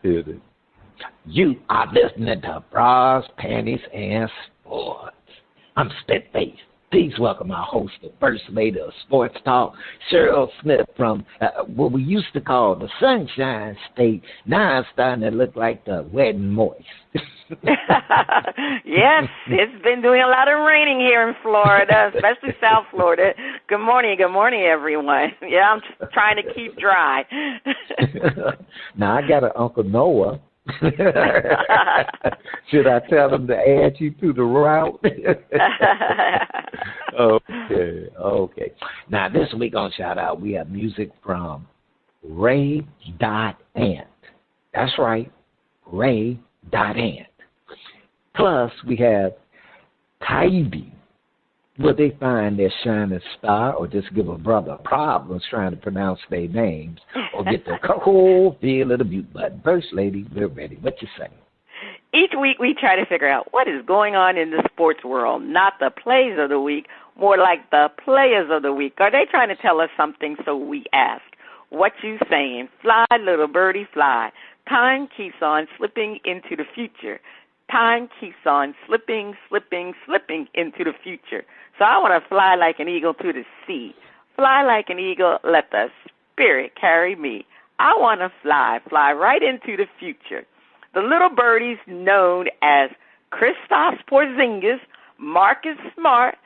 Hear it. You are listening to Bras, Panties, and Sports. I'm Spitface. Please welcome our host, the First Lady of Sports Talk, Cheryl Smith from what we used to call the Sunshine State. Now it's starting to look like the Wet and Moist. Yes, it's been doing a lot of raining here in Florida, especially South Florida. Good morning, everyone. Yeah, I'm just trying to keep dry. Now, I got an Uncle Noah. Should I tell him to add you to the route? Okay. Now, this week on Shout Out, we have music from Rey.Ant. That's right, Rey.Ant. Plus, we have Tiaybe. Will they find their shining star or just give a brother problems trying to pronounce their names or get the whole feel of the mute button? First Lady, we're ready. What you say? Each week we try to figure out what is going on in the sports world, not the plays of the week, more like the players of the week. Are they trying to tell us something? So we ask, what you saying? Fly, little birdie, fly. Time keeps on slipping into the future. Time keeps on slipping into the future. So I want to fly like an eagle to the sea. Fly like an eagle, let the spirit carry me. I want to fly right into the future. The little birdies known as Kristaps Porzingis, Marcus Smart,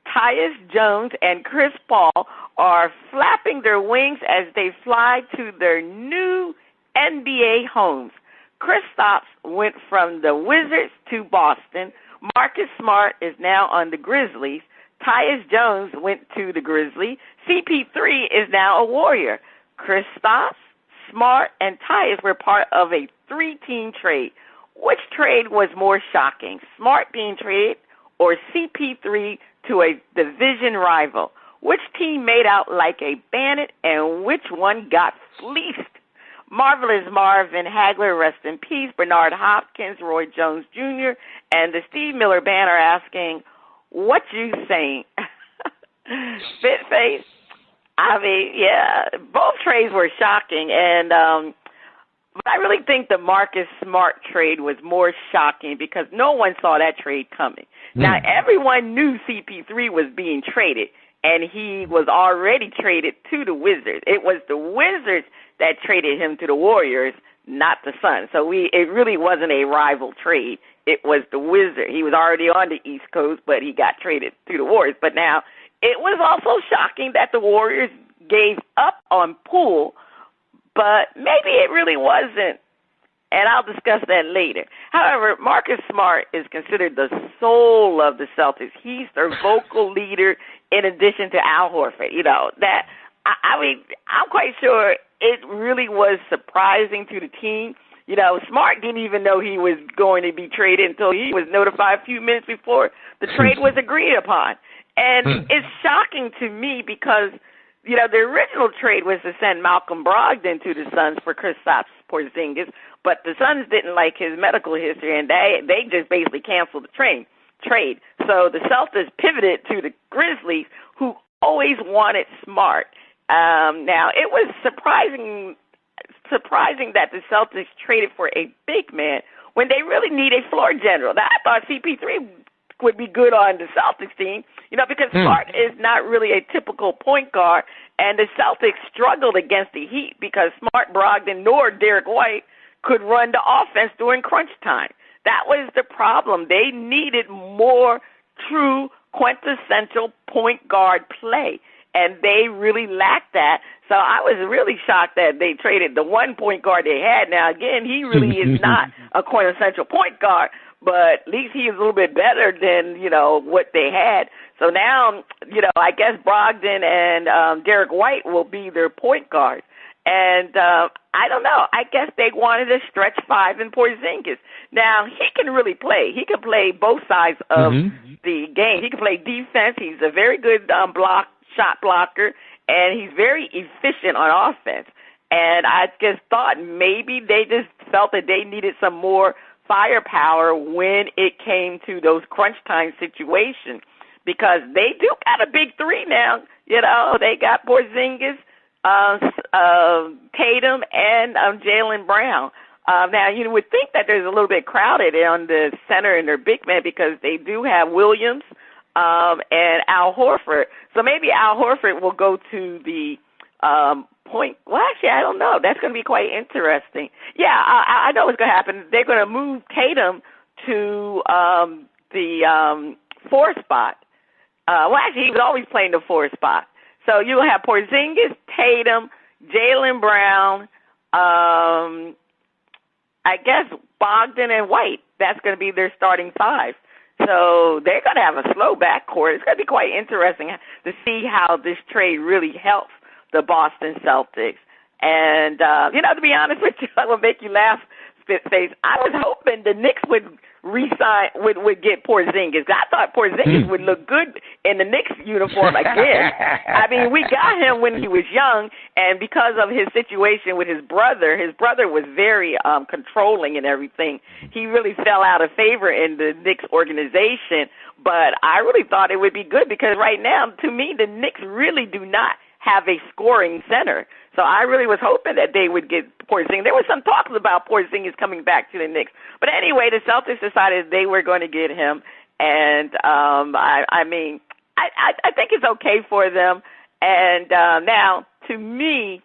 Tyus Jones, and Chris Paul are flapping their wings as they fly to their new NBA homes. Kristaps went from the Wizards to Boston. Marcus Smart is now on the Grizzlies. Tyus Jones went to the Grizzlies. CP3 is now a Warrior. Kristaps, Smart, and Tyus were part of a 3-team trade. Which trade was more shocking, Smart being traded or CP3 to a division rival? Which team made out like a bandit and which one got fleeced? Marvelous Marvin Hagler, rest in peace, Bernard Hopkins, Roy Jones Jr., and the Steve Miller Band are asking, what you saying? Spitface? I mean, yeah, both trades were shocking, and but I really think the Marcus Smart trade was more shocking because no one saw that trade coming. Now, everyone knew CP3 was being traded, and he was already traded to the Wizards. It was the Wizards that traded him to the Warriors, not the Suns. So it really wasn't a rival trade. It was the Wizards. He was already on the East Coast, but he got traded to the Warriors. But now, it was also shocking that the Warriors gave up on Poole, but maybe it really wasn't, and I'll discuss that later. However, Marcus Smart is considered the soul of the Celtics. He's their vocal leader in addition to Al Horford. You know, that, I mean, I'm quite sure it really was surprising to the team. You know, Smart didn't even know he was going to be traded until he was notified a few minutes before the trade was agreed upon. And it's shocking to me because, you know, the original trade was to send Malcolm Brogdon to the Suns for Kristaps Porzingis, but the Suns didn't like his medical history, and they just basically canceled the trade. So the Celtics pivoted to the Grizzlies, who always wanted Smart. Now, it was surprising that the Celtics traded for a big man when they really need a floor general. Now, I thought CP3 would be good on the Celtics team, you know, because Smart is not really a typical point guard, and the Celtics struggled against the Heat because Smart, Brogdon, nor Derek White could run the offense during crunch time. That was the problem. They needed more true quintessential point guard play, and they really lacked that. So I was really shocked that they traded the one point guard they had. Now, again, he really is not a quintessential point guard, but at least he is a little bit better than, you know, what they had. So now, you know, I guess Brogdon and Derek White will be their point guards. And I don't know. I guess they wanted a stretch five in Porzingis. Now, he can really play. He can play both sides of the game. He can play defense. He's a very good shot blocker, and he's very efficient on offense. And I just thought maybe they just felt that they needed some more firepower when it came to those crunch time situations, because they do got a big three now. You know, they got Porzingis, Tatum, and Jaylen Brown. Now, you would think that there's a little bit crowded on the center and their big man because they do have Williams and Al Horford. So maybe Al Horford will go to the point. Well, actually, I don't know. That's going to be quite interesting. Yeah, I know what's going to happen. They're going to move Tatum to the 4 spot. Well, actually, he was always playing the 4 spot. So you'll have Porzingis, Tatum, Jaylen Brown, I guess Bogdan and White. That's going to be their starting 5. So they're going to have a slow backcourt. It's going to be quite interesting to see how this trade really helps the Boston Celtics. And, to be honest with you, I will make you laugh, Spitface. I was hoping the Knicks would re-sign, would get Porzingis. I thought Porzingis would look good in the Knicks uniform again. I mean, we got him when he was young, and because of his situation with his brother was very controlling and everything. He really fell out of favor in the Knicks organization, but I really thought it would be good because right now, to me, the Knicks really do not have a scoring center. So I really was hoping that they would get Porzingis. There was some talks about Porzingis coming back to the Knicks. But anyway, the Celtics decided they were going to get him. And, I think it's okay for them. And now, to me,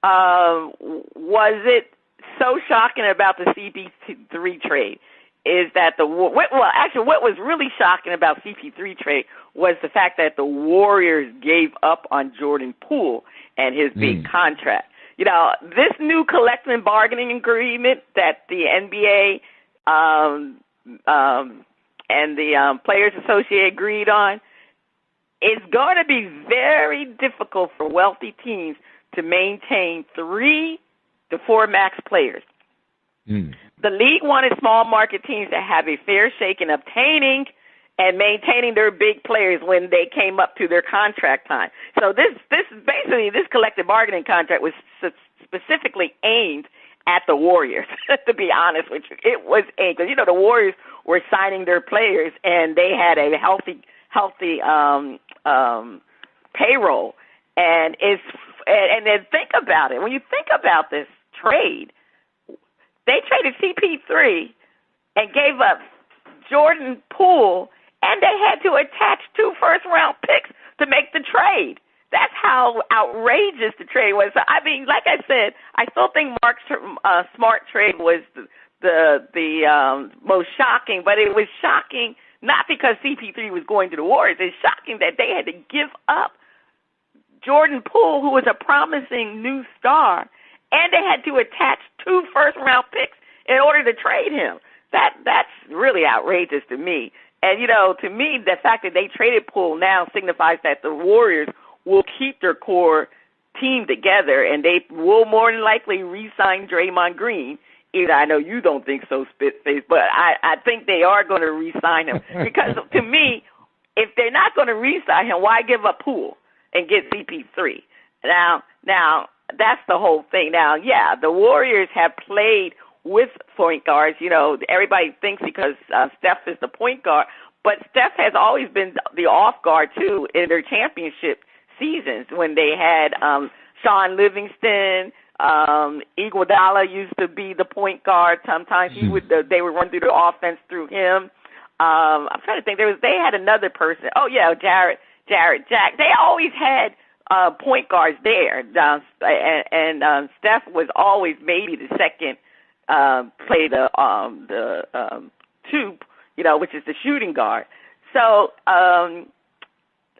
was it so shocking about the CP3 trade is that what was really shocking about CP3 trade was the fact that the Warriors gave up on Jordan Poole and his big contract. This new collective bargaining agreement that the NBA and the Players Association agreed on is going to be very difficult for wealthy teams to maintain 3 to 4 max players. The league wanted small market teams to have a fair shake in obtaining and maintaining their big players when they came up to their contract time. So this collective bargaining contract was specifically aimed at the Warriors, to be honest with you. It was aimed because, the Warriors were signing their players and they had a healthy payroll. And then think about it. When you think about this trade, they traded CP3 and gave up Jordan Poole, and they had to attach 2 first-round picks to make the trade. That's how outrageous the trade was. I mean, like I said, I still think Mark's smart trade was the most shocking, but it was shocking not because CP3 was going to the Warriors. It's shocking that they had to give up Jordan Poole, who was a promising new star, and they had to attach 2 first-round picks in order to trade him. That's really outrageous to me. And, to me, the fact that they traded Poole now signifies that the Warriors will keep their core team together, and they will more than likely re-sign Draymond Green. Even I know you don't think so, Spitface, but I think they are going to re-sign him. Because, to me, if they're not going to re-sign him, why give up Poole and get CP3? Now, that's the whole thing. Now, yeah, the Warriors have played with point guards. Everybody thinks because Steph is the point guard, but Steph has always been the off guard, too, in their championship seasons when they had Sean Livingston, Iguodala used to be the point guard. Sometimes they would run through the offense through him. I'm trying to think. They had another person. Oh, yeah, Jarrett Jack. They always had point guards there, and Steph was always maybe the second play the two, which is the shooting guard. So,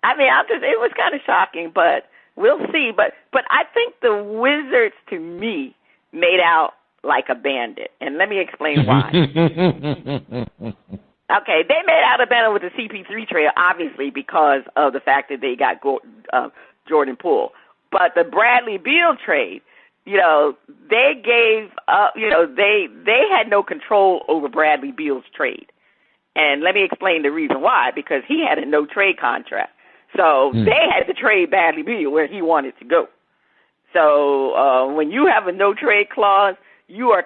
it was kind of shocking, but we'll see. But I think the Wizards, to me, made out like a bandit, and let me explain why. Okay, they made out a bandit with the CP3 trade, obviously, because of the fact that they got Jordan Poole. But the Bradley Beal trade, they gave up, they had no control over Bradley Beal's trade. And let me explain the reason why, because he had a no-trade contract. So they had to trade Bradley Beal where he wanted to go. So when you have a no-trade clause, you are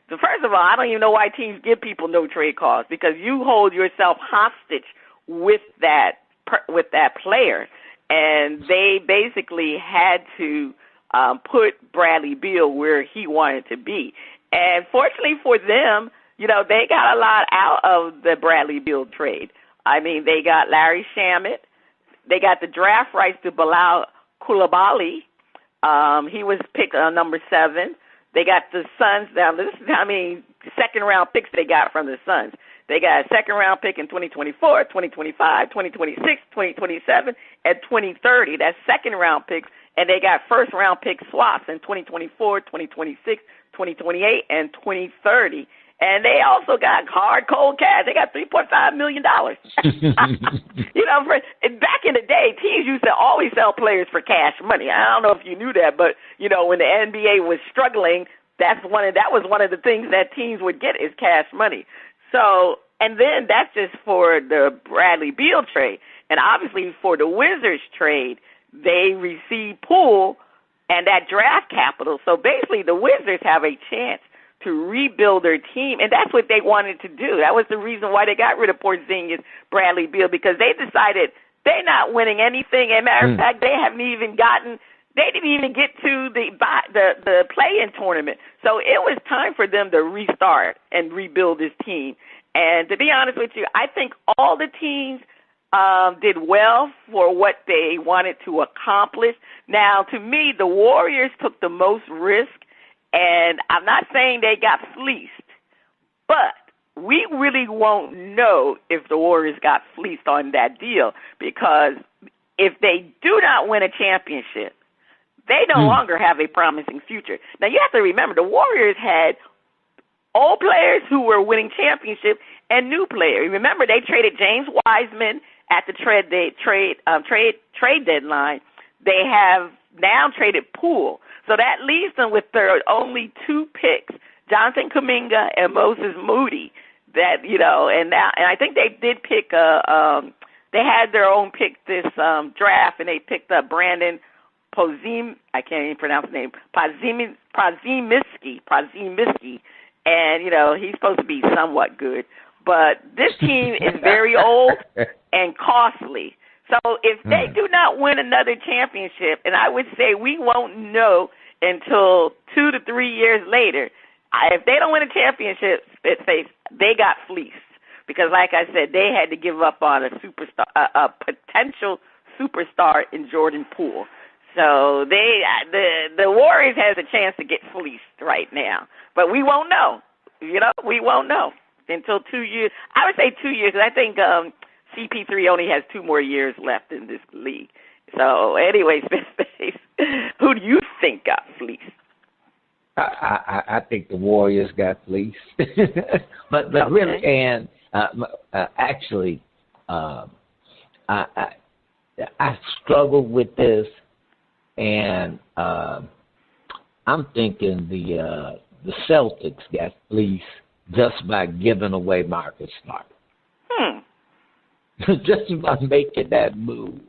first of all, I don't even know why teams give people no-trade clause, because you hold yourself hostage with that player. And they basically had to put Bradley Beal where he wanted to be. And fortunately for them, they got a lot out of the Bradley Beal trade. I mean, they got Larry Shamet. They got the draft rights to Bilal Coulibaly. He was picked number 7. They got the Suns. Now, this is how many second-round picks they got from the Suns. They got a second-round pick in 2024, 2025, 2026, 2027, and 2030. That's second-round picks. And they got first-round pick swaps in 2024, 2026, 2028, and 2030. And they also got hard, cold cash. They got $3.5 million. Back in the day, teams used to always sell players for cash money. I don't know if you knew that, but, when the NBA was struggling, that was one of the things that teams would get is cash money. So, and then that's just for the Bradley Beal trade. And obviously for the Wizards trade, they received Poole and that draft capital. So basically the Wizards have a chance to rebuild their team, and that's what they wanted to do. That was the reason why they got rid of Porzingis, Bradley Beal, because they decided they're not winning anything. As a matter of fact, they didn't even get to the play-in tournament. So it was time for them to restart and rebuild this team. And to be honest with you, I think all the teams did well for what they wanted to accomplish. Now, to me, the Warriors took the most risk. And I'm not saying they got fleeced, but we really won't know if the Warriors got fleeced on that deal, because if they do not win a championship, they no longer have a promising future. Now, you have to remember, the Warriors had old players who were winning championships and new players. Remember, they traded James Wiseman at the trade deadline. They have now traded Poole. So that leaves them with their only 2 picks, Jonathan Kuminga and Moses Moody. And I think they did pick they had their own pick this draft, and they picked up Brandon I can't even pronounce the name, Podziemski, and he's supposed to be somewhat good. But this team is very old and costly. So if they do not win another championship, and I would say we won't know until 2 to 3 years later, if they don't win a championship, they got fleeced. Because, like I said, they had to give up on a potential superstar in Jordan Poole. So the Warriors has a chance to get fleeced right now. But we won't know. We won't know until 2 years. I would say 2 years, because I think CP3 only has 2 more years left in this league. So, anyway, who do you think got fleeced? I think the Warriors got fleeced. but okay. Really, and actually, I struggle with this, and I'm thinking the Celtics got fleeced just by giving away Marcus Smart. Just by making that move,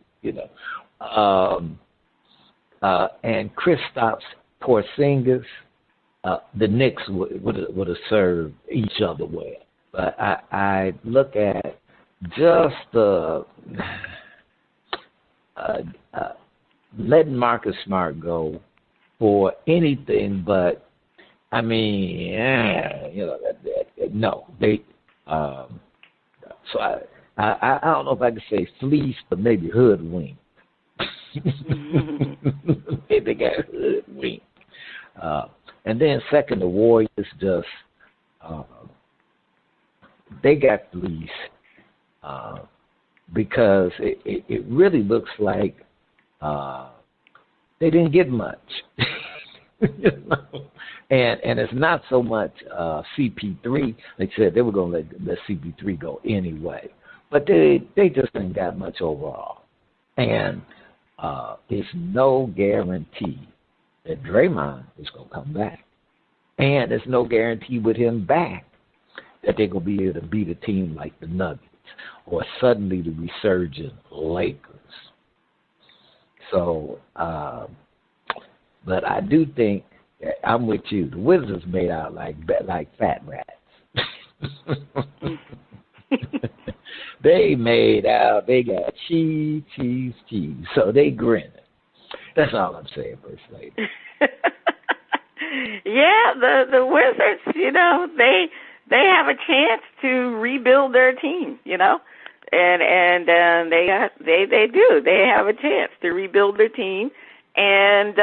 and Kristaps Porzingis, the Knicks would have served each other well. But I look at just letting Marcus Smart go for anything but, I mean, no, they. So I don't know if I could say fleece, but maybe hoodwink. They got hoodwink. And then second, the Warriors just they got fleeced because it really looks like they didn't get much. And it's not so much CP3. They said they were going to let CP3 go anyway. But they just didn't got much overall. And there's no guarantee that Draymond is going to come back. And there's no guarantee with him back that they're going to be able to beat a team like the Nuggets or suddenly the resurgent Lakers. So, but I do think, I'm with you, the Wizards made out like fat rats. They made out, they got cheese. So they grinning. That's all I'm saying, First Lady. Yeah, the Wizards, they have a chance to rebuild their team, and they do. They have a chance to rebuild their team, and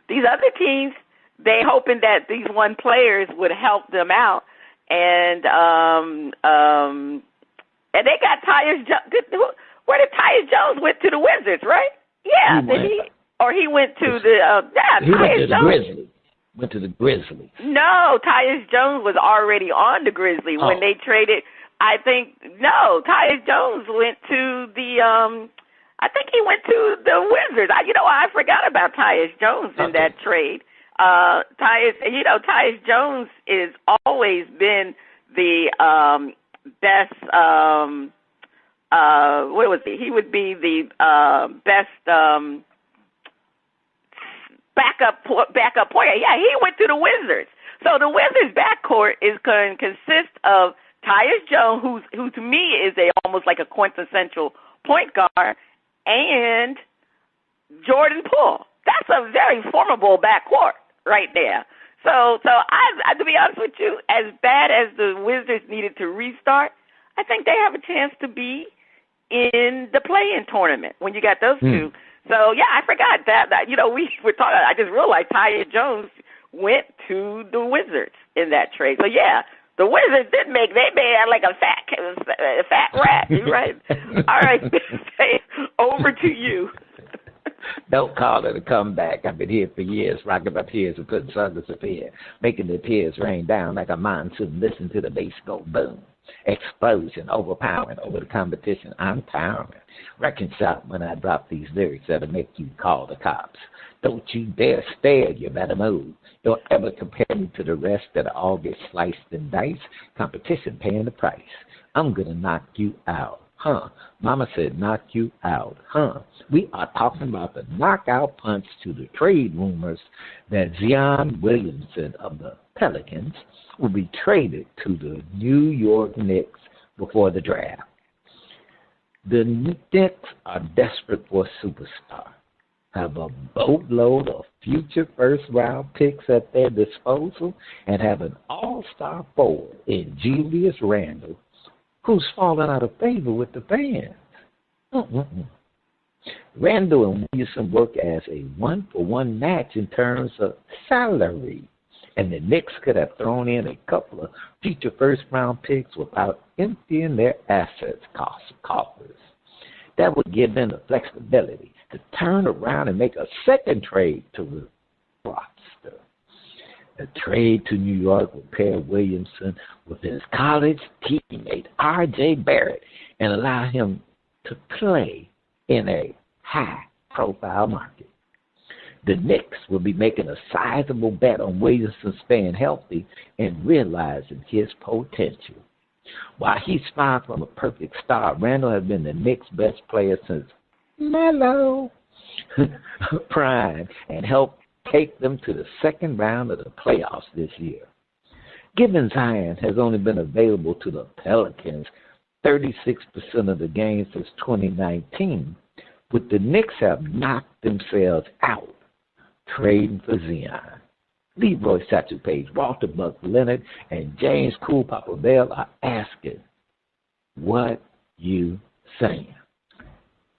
these other teams, they hoping that these one players would help them out, and they got Tyus Jones. Where did Tyus Jones went to the Wizards, right? Yeah, he went to the he went to the Grizzlies. Went to the Grizzlies. No, Tyus Jones was already on the Grizzlies when they traded. I think Tyus Jones went to the. I think he went to the Wizards. I forgot about Tyus Jones in that trade. Tyus Jones is always been the best. What was he? He would be the best. Backup player. Yeah, he went to the Wizards. So the Wizards backcourt is going to consist of Tyus Jones, who to me is almost like a quintessential point guard, and Jordan Poole. That's a very formidable backcourt right there. So I to be honest with you, as bad as the Wizards needed to restart, I think they have a chance to be in the play-in tournament when you got those two. So, yeah, I forgot that we were talking. I just realized Tyus Jones went to the Wizards in that trade. So, yeah, the Wizards they made like a fat rat. You're right. All right, over to you. Don't call it a comeback. I've been here for years, rocking my tears and putting sunglasses up here, making the tears rain down like a monsoon. Listen to the bass go boom. Explosion, overpowering over the competition. I'm towering. Reconcile when I drop these lyrics that'll make you call the cops. Don't you dare stare, you better move. Don't ever compare me to the rest that all get sliced and diced. Competition paying the price. I'm gonna knock you out. Mama said knock you out. We are talking about the knockout punch to the trade rumors that Zion Williamson of the Pelicans will be traded to the New York Knicks before the draft. The Knicks are desperate for a superstar, have a boatload of future first-round picks at their disposal, and have an all-star forward in Julius Randle, who's fallen out of favor with the fans. Randle and Williamson work as a one-for-one match in terms of salary, and the Knicks could have thrown in a couple of future first-round picks without emptying their assets coffers. That would give them the flexibility to turn around and make a second trade to the roster. A trade to New York would pair Williamson with his college teammate, R.J. Barrett, and allow him to play in a high-profile market. The Knicks will be making a sizable bet on Williamson staying healthy and realizing his potential. While he's far from a perfect star, Randle has been the Knicks' best player since Melo prime and helped take them to the second round of the playoffs this year. Given Zion has only been available to the Pelicans 36% of the games since 2019, would the Knicks have knocked themselves out trading for Zion? Leroy Satchel Page, Walter Buck Leonard, and James Cool Papa Bell are asking, what you saying?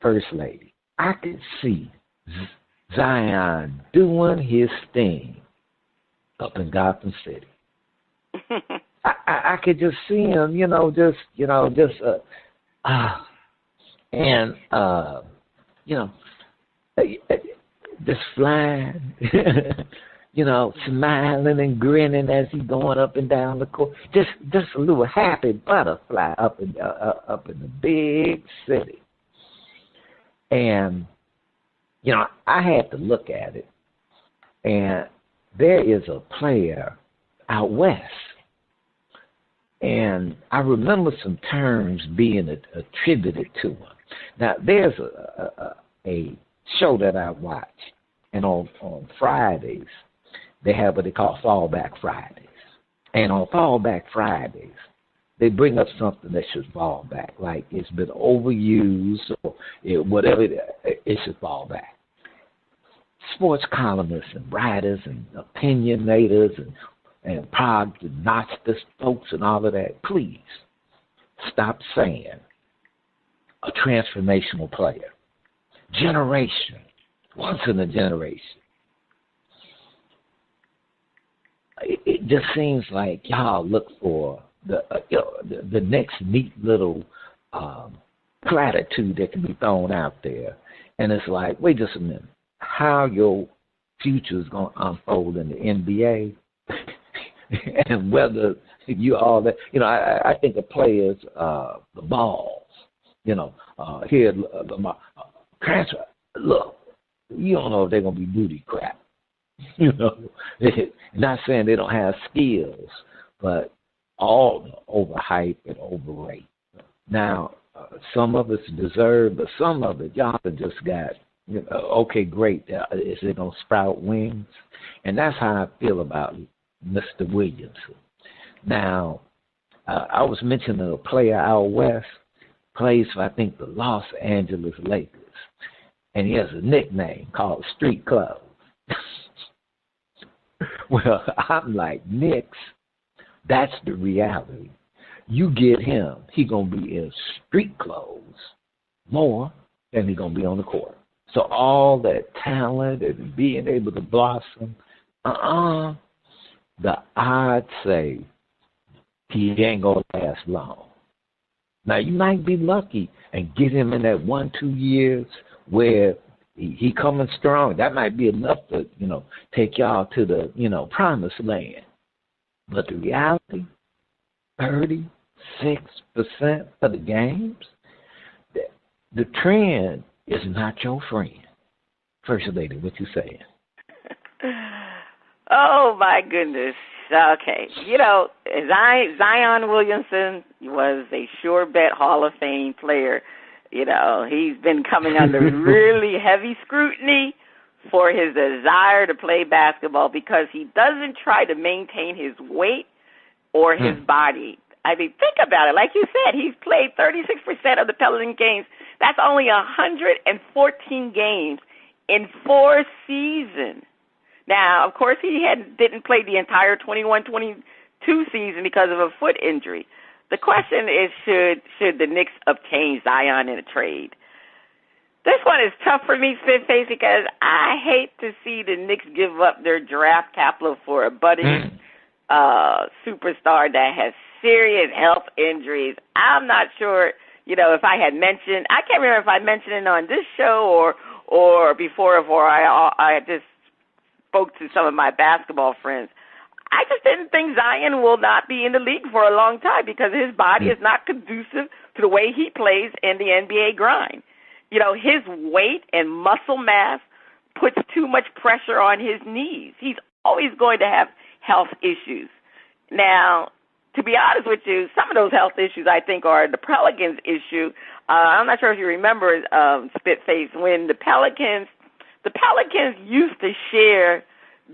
First Lady, I could see Zion doing his thing up in Gotham City. I could just see him, just flying, smiling and grinning as he's going up and down the court. Just a little happy butterfly up in the big city. And I had to look at it, and there is a player out west, and I remember some terms being attributed to him. Now, there's a show that I watch, and on Fridays, they have what they call Fallback Fridays. And on Fallback Fridays, they bring up something that should fall back, like it's been overused or whatever, it should fall back. sports columnists and writers and opinionators and prognostic folks and all of that, please stop saying a transformational player. Generation. Once in a generation. It just seems like y'all look for the next neat little platitude that can be thrown out there. And it's like, wait just a minute. How your future is going to unfold in the NBA and whether you all that, I think of players, the balls, here, transfer. Look, you don't know if they're going to be booty crap. Not saying they don't have skills, but all overhype and overrate. Now, some of us deserve, but some of it, y'all have just got, okay, great. Is it going to sprout wings? And that's how I feel about Mr. Williamson. Now, I was mentioning a player out west, plays for, I think, the Los Angeles Lakers. And he has a nickname called Street Clothes. Well, I'm like, Knicks, that's the reality. You get him, he going to be in street clothes more than he going to be on the court. So all that talent and being able to blossom, the odds say he ain't going to last long. Now, you might be lucky and get him in that 1-2 years where he coming strong. That might be enough to, take y'all to the, promised land. But the reality, 36% of the games, the trend is not your friend. First Lady, what you saying? Oh, my goodness. Okay. Zion Williamson was a sure bet Hall of Fame player. He's been coming under really heavy scrutiny for his desire to play basketball because he doesn't try to maintain his weight or his body. I mean, think about it. Like you said, he's played 36% of the Pelican games. That's only 114 games in 4 seasons. Now, of course, he didn't play the entire 21-22 season because of a foot injury. The question is, should the Knicks obtain Zion in a trade? This one is tough for me, Spitface, because I hate to see the Knicks give up their draft capital for a budding superstar that has serious health injuries. I'm not sure, if I had mentioned, I can't remember if I mentioned it on this show or before I just spoke to some of my basketball friends. I just didn't think Zion will not be in the league for a long time because his body is not conducive to the way he plays in the NBA grind. His weight and muscle mass puts too much pressure on his knees. He's always going to have health issues. Now, to be honest with you, some of those health issues I think are the Pelicans' issue. I'm not sure if you remember, Spitface, when the Pelicans used to share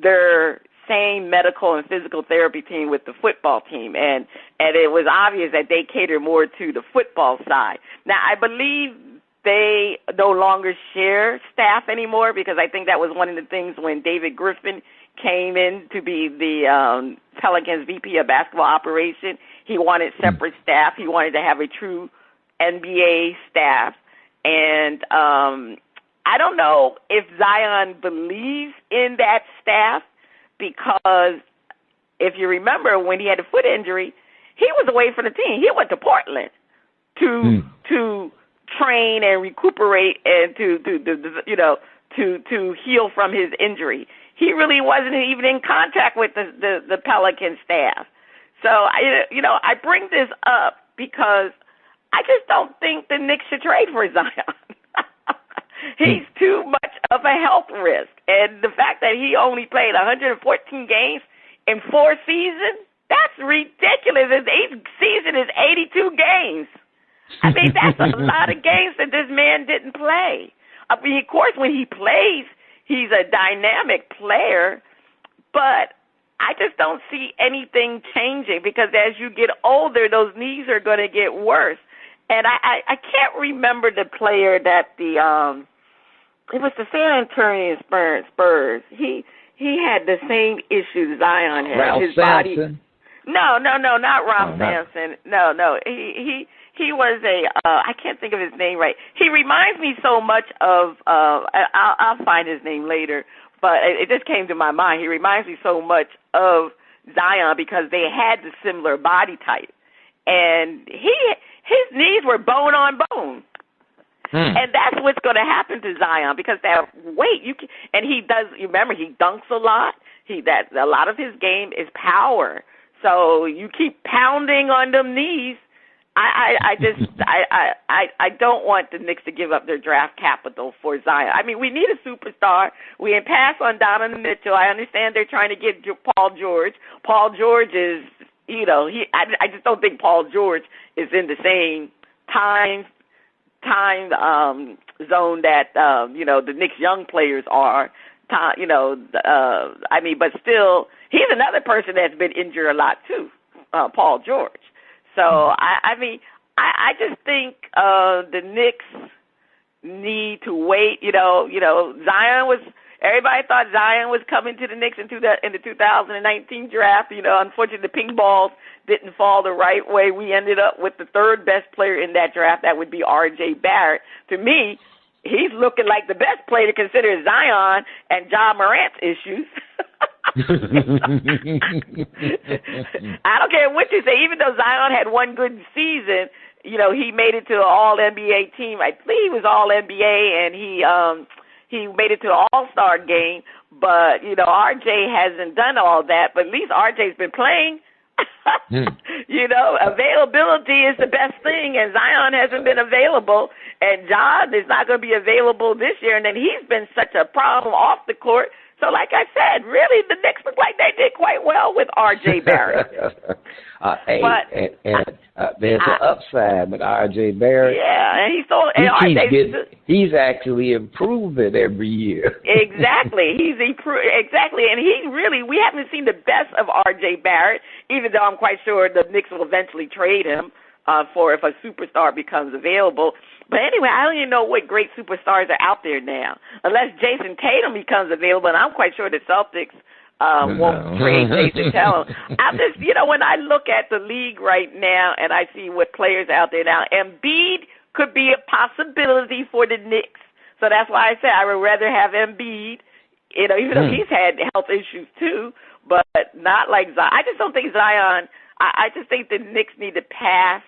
their same medical and physical therapy team with the football team, and it was obvious that they cater more to the football side. Now, I believe they no longer share staff anymore because I think that was one of the things when David Griffin came in to be the Pelicans VP of basketball operation. He wanted separate staff. He wanted to have a true NBA staff. And I don't know if Zion believes in that staff because if you remember when he had a foot injury, he was away from the team. He went to Portland to train and recuperate and to heal from his injury. He really wasn't even in contact with the Pelican staff. So I bring this up because I just don't think the Knicks should trade for Zion. He's too much of a health risk. And the fact that he only played 114 games in 4 seasons, that's ridiculous. His season is 82 games. I mean, that's a lot of games that this man didn't play. I mean, of course, when he plays, he's a dynamic player, but I just don't see anything changing because as you get older, those knees are going to get worse. And I can't remember the player that the it was the San Antonio Spurs. He had the same issues Zion had. Ralph His Sampson? body. No, not Ralph Sampson. No. He was I can't think of his name right. He reminds me so much of I'll find his name later, but it just came to my mind. He reminds me so much of Zion because they had the similar body type, and his knees were bone on bone. And that's what's going to happen to Zion because that weight and he does. You remember he dunks a lot. A lot of his game is power. So you keep pounding on them knees. I don't want the Knicks to give up their draft capital for Zion. I mean, we need a superstar. We didn't pass on Donovan Mitchell. I understand they're trying to get Paul George. Paul George is, I just don't think Paul George is in the same time zone that the Knicks young players are. But still, he's another person that's been injured a lot too, Paul George. So I just think the Knicks need to wait. Zion was. Everybody thought Zion was coming to the Knicks in the 2019 draft. Unfortunately, the ping balls didn't fall the right way. We ended up with the third best player in that draft. That would be R.J. Barrett. To me, he's looking like the best player to consider Zion and Ja Morant's issues. I don't care what you say. Even though Zion had one good season, he made it to an All-NBA team. I believe he was All-NBA, and he made it to the All-Star game. But, R.J. hasn't done all that. But at least R.J.'s been playing. Availability is the best thing, and Zion hasn't been available. And John is not going to be available this year. And then he's been such a problem off the court. So, like I said, really, the Knicks look like they did quite well with R.J. Barrett. There's an upside with R.J. Barrett. Yeah, and he's actually improving every year. Exactly, exactly, and we haven't seen the best of R.J. Barrett, even though I'm quite sure the Knicks will eventually trade him for if a superstar becomes available. But anyway, I don't even know what great superstars are out there now, unless Jason Tatum becomes available, and I'm quite sure the Celtics won't trade Jason Tatum. I'm just, when I look at the league right now and I see what players out there now, Embiid could be a possibility for the Knicks. So that's why I said I would rather have Embiid, even though he's had health issues too, but not like Zion. I just don't think Zion, I just think the Knicks need to pass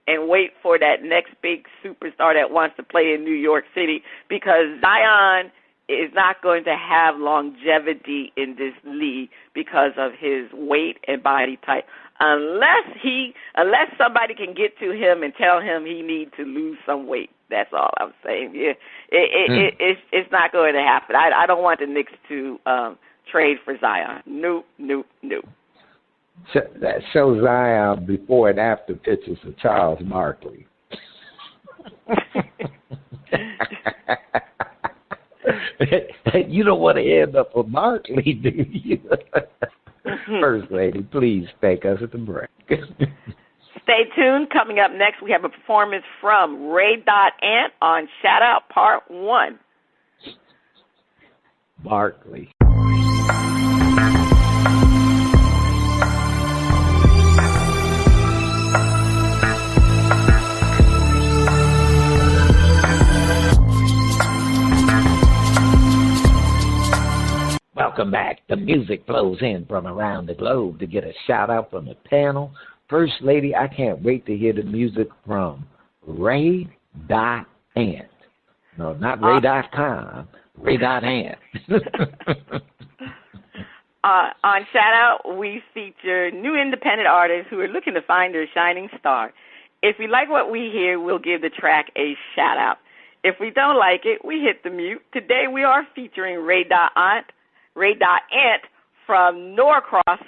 and wait for that next big superstar that wants to play in New York City, because Zion is not going to have longevity in this league because of his weight and body type. Unless somebody can get to him and tell him he needs to lose some weight. That's all I'm saying. Yeah, it's not going to happen. I don't want the Knicks to trade for Zion. Nope. Show Zion before and after pictures of Charles Barkley. You don't want to end up with Barkley, do you? First Lady, please take us at the break. Stay tuned. Coming up next, we have a performance from Rey.Ant on Shout Out Part 1. Barkley. Welcome back. The music flows in from around the globe to get a shout out from the panel. First Lady, I can't wait to hear the music from Rey.Ant. No, not Ray.com. Rey.Ant. On Shout Out, we feature new independent artists who are looking to find their shining star. If we like what we hear, we'll give the track a shout out. If we don't like it, we hit the mute. Today we are featuring Rey.Ant from Norcross,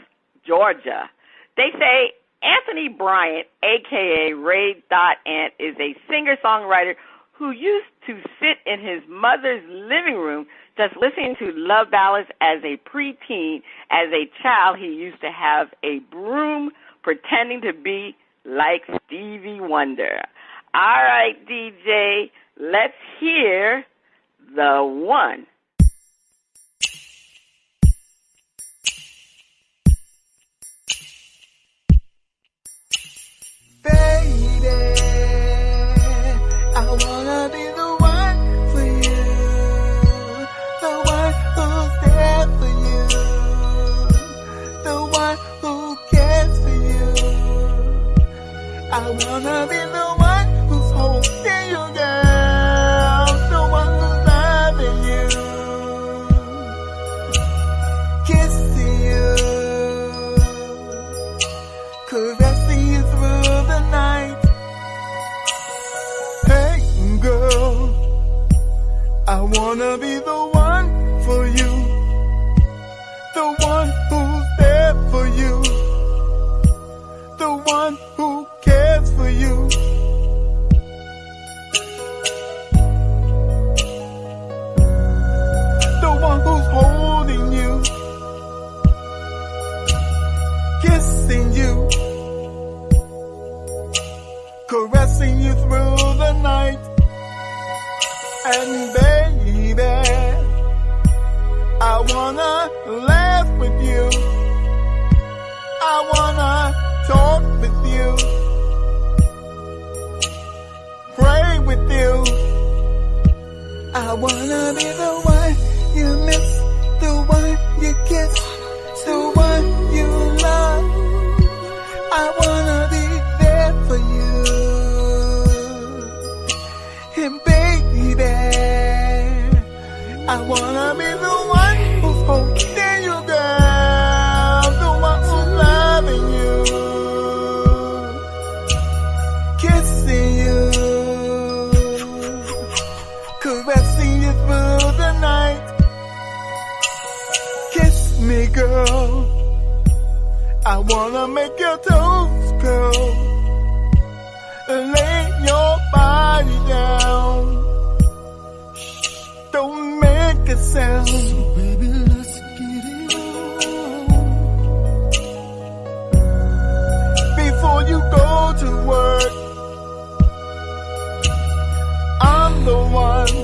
Georgia. They say Anthony Bryant, a.k.a. Rey.Ant, is a singer-songwriter who used to sit in his mother's living room just listening to love ballads as a preteen. As a child, he used to have a broom pretending to be like Stevie Wonder. All right, DJ, let's hear the one. Baby, I wanna be the one for you, the one who's there for you, the one who cares for you. I wanna be the one who's holding you down, the one who's loving you, kissing you, caressing you through the night. Hey girl, I wanna be the one for you, the one who's there for you, the one who cares for you. The one who's holding you, kissing you, caressing you through the night. And baby, I wanna laugh with you, I wanna talk with you, pray with you. I wanna be the one you miss, the one you kiss, the one you love. I wanna be there for you. And baby, I wanna be the one who's holding you down, the one who's loving you, kissing you, caressing you through the night. Kiss me, girl, I wanna make your toes curl, lay your body down, don't make a sound. So baby, let's get it on. Before you go to work, I'm the one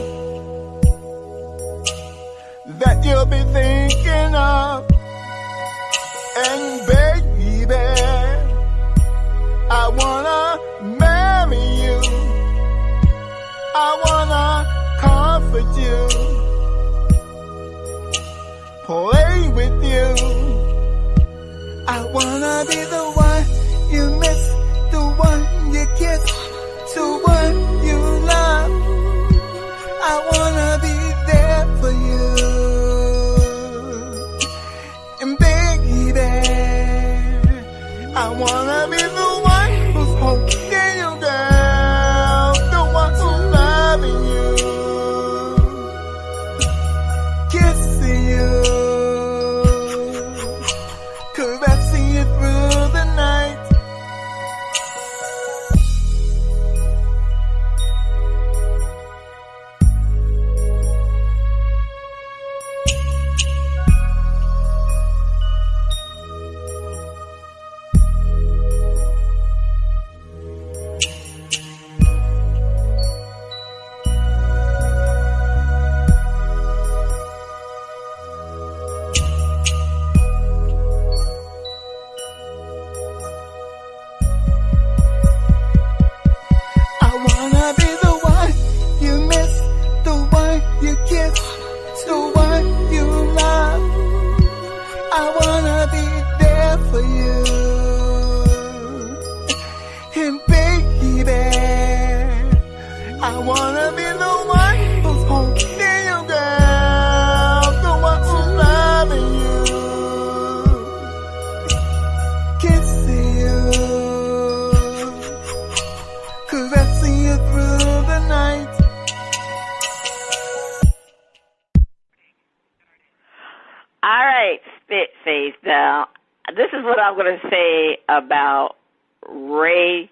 that you'll be thinking of. And baby, I wanna marry you, I wanna comfort you, play with you. I wanna be the one you miss, the one you kiss, the one you love. I wanna be there for you. And baby, I wanna be the one who's holding you down, the one who's loving you, kissing you, caressing you through the night. Now, this is what I'm going to say about Rey.Ant.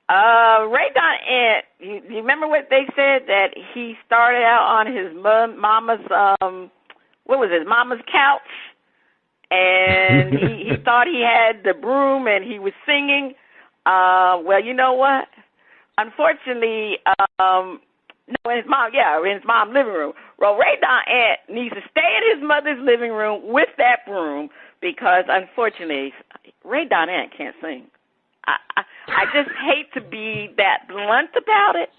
Rey.Ant, you remember what they said, that he started out on his mama's, mama's couch, and he thought he had the broom and he was singing. Well, you know what? unfortunately, no, in his mom's living room. Well, Rey.Ant needs to stay in his mother's living room with that broom because, unfortunately, Rey.Ant can't sing. I just hate to be that blunt about it,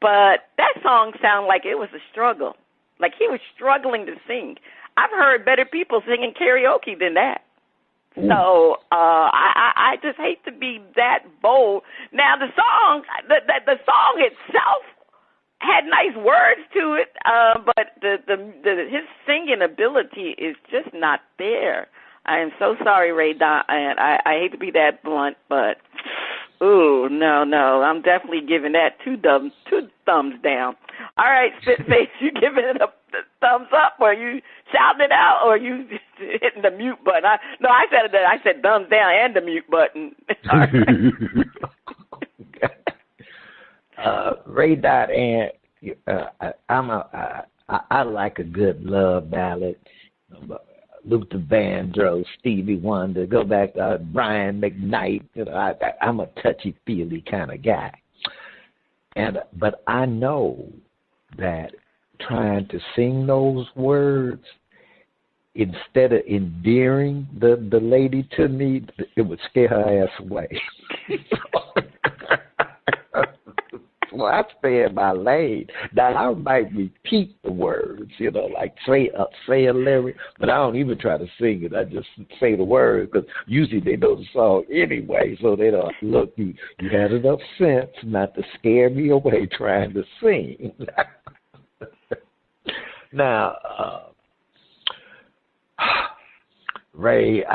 but that song sounded like it was a struggle. Like he was struggling to sing. I've heard better people singing karaoke than that. So I just hate to be that bold. Now the song itself had nice words to it, but his singing ability is just not there. I am so sorry, Rey.Ant. I hate to be that blunt, but ooh, no, I'm definitely giving that two thumbs down. All right, Spitface, you giving it a thumbs up, or you shouting it out, or you hitting the mute button? I said thumbs down and the mute button. Rey.Ant, I like a good love ballad. Luther Vandross, Stevie Wonder, go back to Brian McKnight. I'm a touchy-feely kind of guy. But I know that trying to sing those words, instead of endearing the lady to me, it would scare her ass away. Well, I stay in my lane. Now, I might repeat the words, like say a lyric, but I don't even try to sing it. I just say the words because usually they know the song anyway, so they don't, look, you had enough sense not to scare me away trying to sing. Now, Rey.Ant,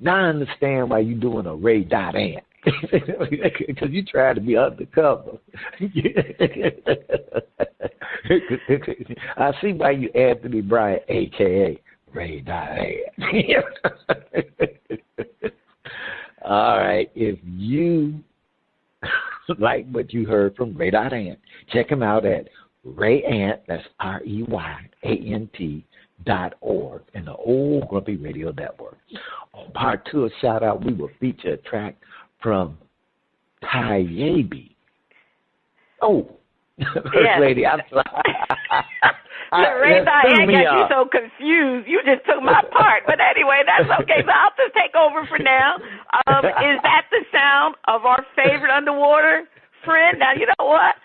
now I understand why you're doing a Rey.Ant. Because you trying to be undercover. I see why you Anthony Bryant, a.k.a. Rey.Ant. All right, if you like what you heard from Rey.Ant, check him out at Rey.Ant, that's REYANT.org, and the Old Grumpy Radio Network. On part 2 of Shout Out, we will feature a track from Tiaybe. Oh, First Lady, I'm sorry. Rey.Ant got you so confused. You just took my part. But anyway, that's okay. So I'll just take over for now. Is that the sound of our favorite underwater friend? Now, you know what?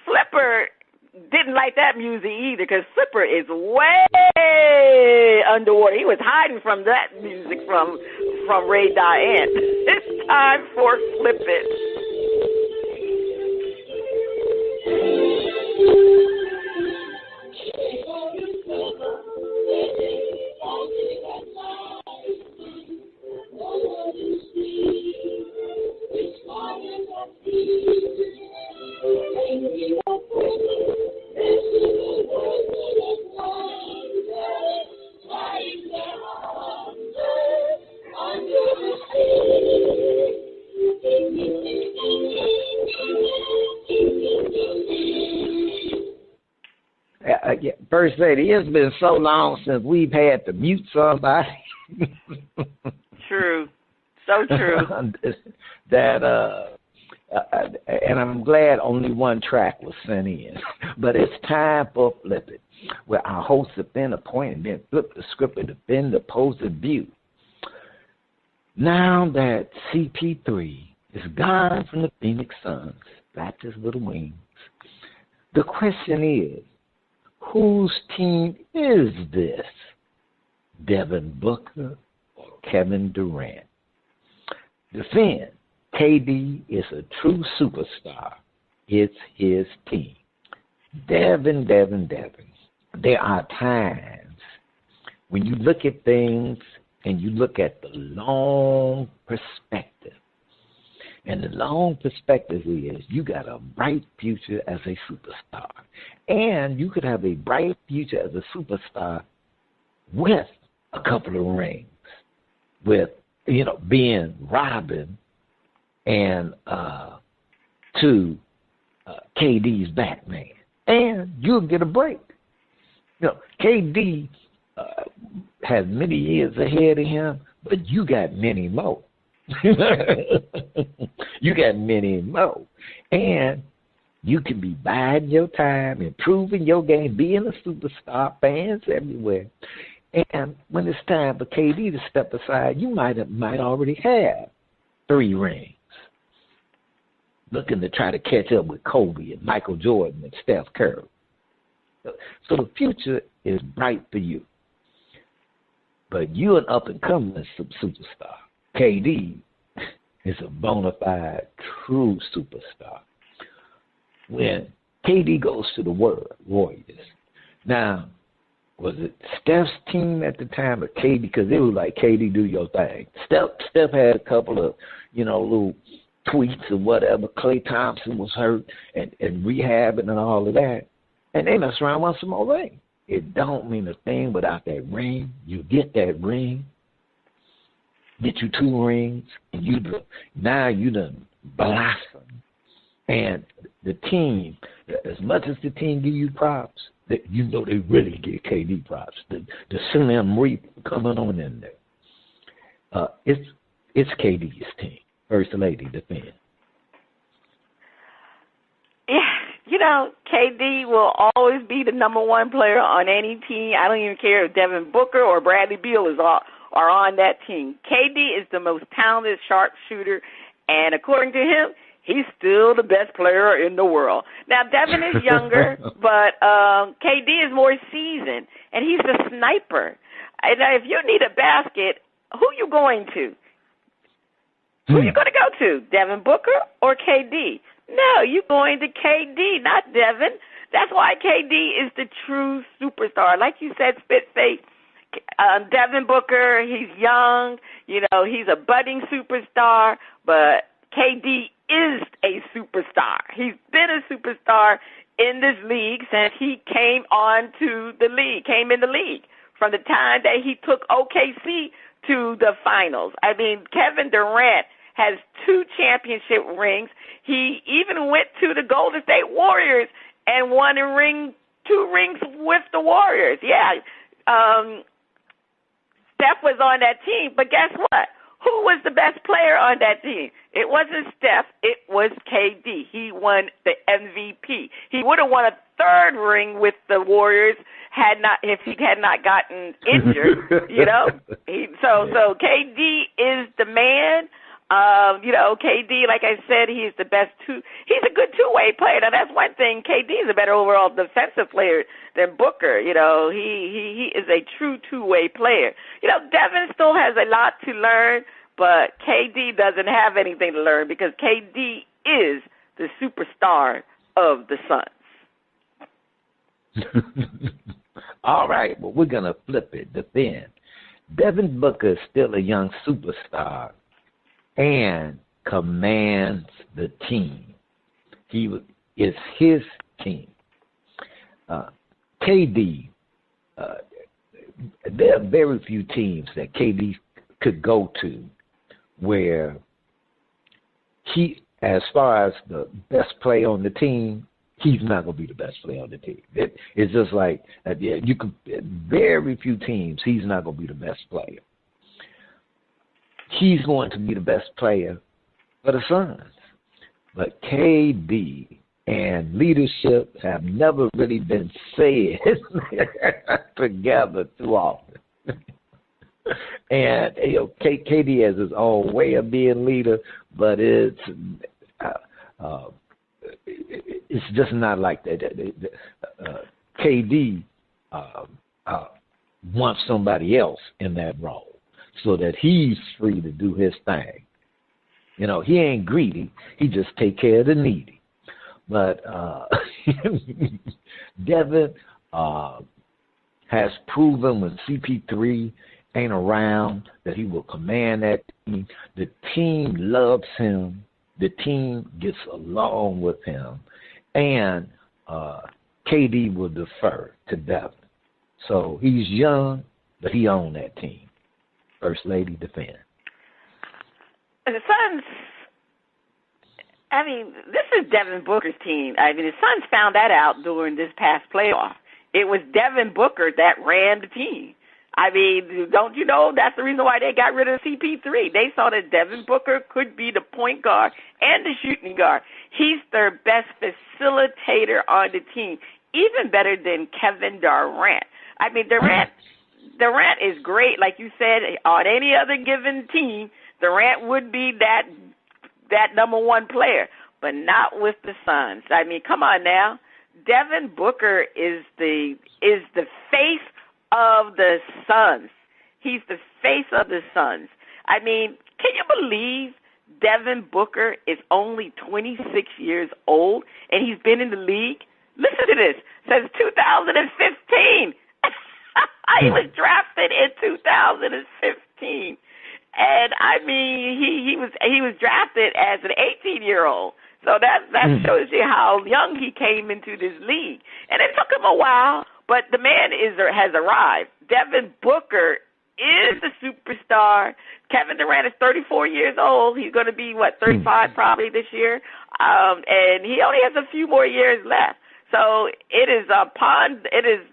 Flipper didn't like that music either because Flipper is way underwater. He was hiding from that music from Rey.Ant. It's time for Flip It. First Lady, it's been so long since we've had to mute somebody. True. So true. And I'm glad only one track was sent in. But it's time for Flip It, where our hosts have been appointed, then flip the script and defend the opposing view. Now that CP3 is gone from the Phoenix Suns, flapped his little wings, the question is, whose team is this? Devin Booker or Kevin Durant? Defend. KD is a true superstar. It's his team. Devin. There are times when you look at things and you look at the long perspective. And the long perspective is you got a bright future as a superstar. And you could have a bright future as a superstar with a couple of rings, with, being Robin and to KD's Batman. And you'll get a break. KD has many years ahead of him, but you got many more. You got many more. And you can be biding your time, improving your game, being a superstar, fans everywhere. And when it's time for KD to step aside, you might already have 3 rings, looking to try to catch up with Kobe and Michael Jordan and Steph Curry. So the future is bright for you. But you're an up-and-coming superstar. KD is a bona fide, true superstar. When KD goes to the Warriors, now, was it Steph's team at the time or KD? Because it was like, KD, do your thing. Steph had a couple of, little tweets or whatever. Klay Thompson was hurt and rehabbing and all of that. And they mess around with some more ring. It don't mean a thing without that ring. You get that ring, get you 2 rings, and now you done blossom. And the team, as much as the team give you props, that they really give KD props. The Slim Reap coming on in there. It's KD's team. First Lady, defend. Yeah, KD will always be the number 1 player on any team. I don't even care if Devin Booker or Bradley Beal are on that team. KD is the most talented sharpshooter, and according to him, he's still the best player in the world. Now, Devin is younger, but KD is more seasoned, and he's a sniper. And if you need a basket, who you going to? Who you going to go to, Devin Booker or KD? No, you're going to KD, not Devin. That's why KD is the true superstar. Like you said, Spitface, Devin Booker, he's young, he's a budding superstar, but KD is a superstar. He's been a superstar in this league since he came in the league, from the time that he took OKC to the finals. I mean, Kevin Durant has 2 championship rings. He even went to the Golden State Warriors and won 2 rings with the Warriors. Yeah, Steph was on that team, but guess what? Who was the best player on that team? It wasn't Steph. It was KD. He won the MVP. He would have won a 3rd ring with the Warriors if he had not gotten injured. So KD is the man. KD, like I said, he's the best he's a good 2-way player. Now, that's one thing. KD is a better overall defensive player than Booker. He is a true 2-way player. Devin still has a lot to learn, but KD doesn't have anything to learn because KD is the superstar of the Suns. All right, well, we're going to flip it. Defend. Devin Booker is still a young superstar and commands the team. It's his team. KD, there are very few teams that KD could go to where he, as far as the best player on the team, he's not going to be the best player on the team. It's just like, very few teams, he's not going to be the best player. He's going to be the best player for the Suns. But KD and leadership have never really been said together too often. And KD has his own way of being leader, but it's just not like that. KD wants somebody else in that role, so that he's free to do his thing. He ain't greedy. He just take care of the needy. But Devin has proven when CP3 ain't around that he will command that team. The team loves him. The team gets along with him. And KD will defer to Devin. So he's young, but he owns that team. First Lady, defend. The Suns, this is Devin Booker's team. The Suns found that out during this past playoff. It was Devin Booker that ran the team. I mean, don't you know that's the reason why they got rid of CP3? They saw that Devin Booker could be the point guard and the shooting guard. He's their best facilitator on the team, even better than Kevin Durant. I mean, Durant is great. Like you said, on any other given team, Durant would be that number one player, but not with the Suns. I mean, come on now. Devin Booker is the face of the Suns. He's the face of the Suns. I mean, can you believe Devin Booker is only 26 years old and he's been in the league? Listen to this. Since 2015. He was drafted in 2015. And I mean, he was drafted as an 18-year-old. So that shows you how young he came into this league. And it took him a while, but the man has arrived. Devin Booker is the superstar. Kevin Durant is 34 years old. He's going to be, 35 probably this year. And he only has a few more years left. So it is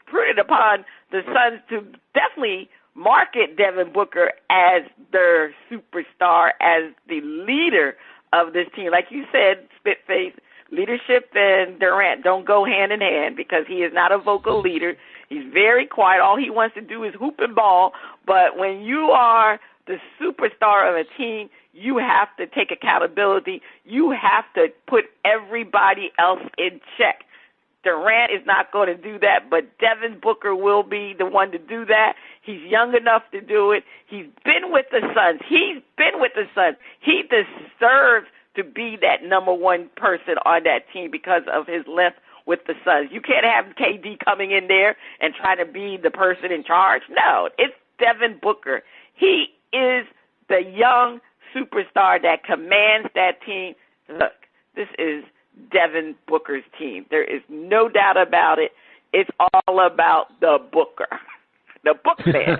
prudent upon the Suns to definitely market Devin Booker as their superstar, as the leader of this team. Like you said, Spitface, leadership and Durant don't go hand in hand because he is not a vocal leader. He's very quiet. All he wants to do is hoop and ball. But when you are the superstar of a team, you have to take accountability. You have to put everybody else in check. Durant is not going to do that, but Devin Booker will be the one to do that. He's young enough to do it. He's been with the Suns. He deserves to be that number one person on that team because of his length with the Suns. You can't have KD coming in there and trying to be the person in charge. No, it's Devin Booker. He is the young superstar that commands that team. Look, this is Devin Booker's team. There is no doubt about it. It's all about the Booker, the Bookman.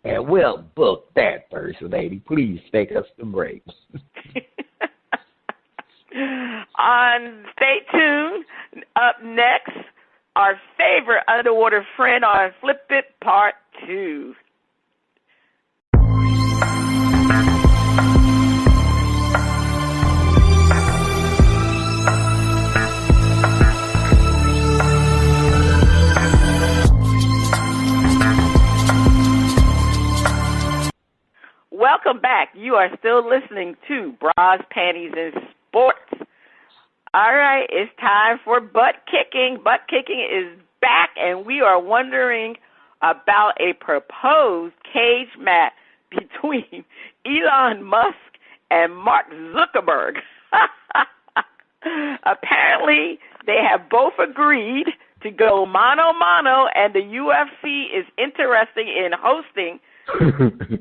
And we'll book that, First Lady. Please take us to break. Stay tuned. Up next, our favorite underwater friend on Flip It Part 2. Welcome back. You are still listening to Bras, Panties, and Sports. All right, it's time for butt kicking. Butt kicking is back, and we are wondering about a proposed cage match between Elon Musk and Mark Zuckerberg. Apparently, they have both agreed to go mano-mano, and the UFC is interested in hosting.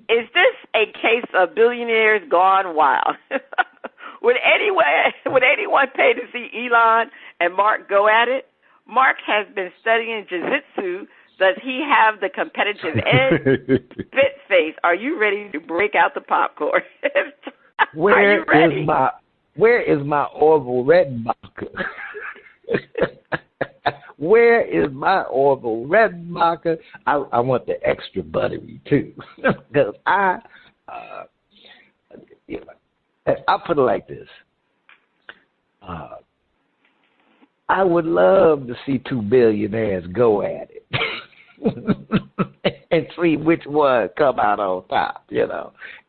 Is this a case of billionaires gone wild? Would anyone pay to see Elon and Mark go at it? Mark has been studying jiu-jitsu. Does he have the competitive edge? Spitface, are you ready to break out the popcorn? Where is my Orville Redenbacher? Where is my Orville Redenbacher? I want the extra buttery too, because I'll put it like this. I would love to see two billionaires go at it and see which one come out on top,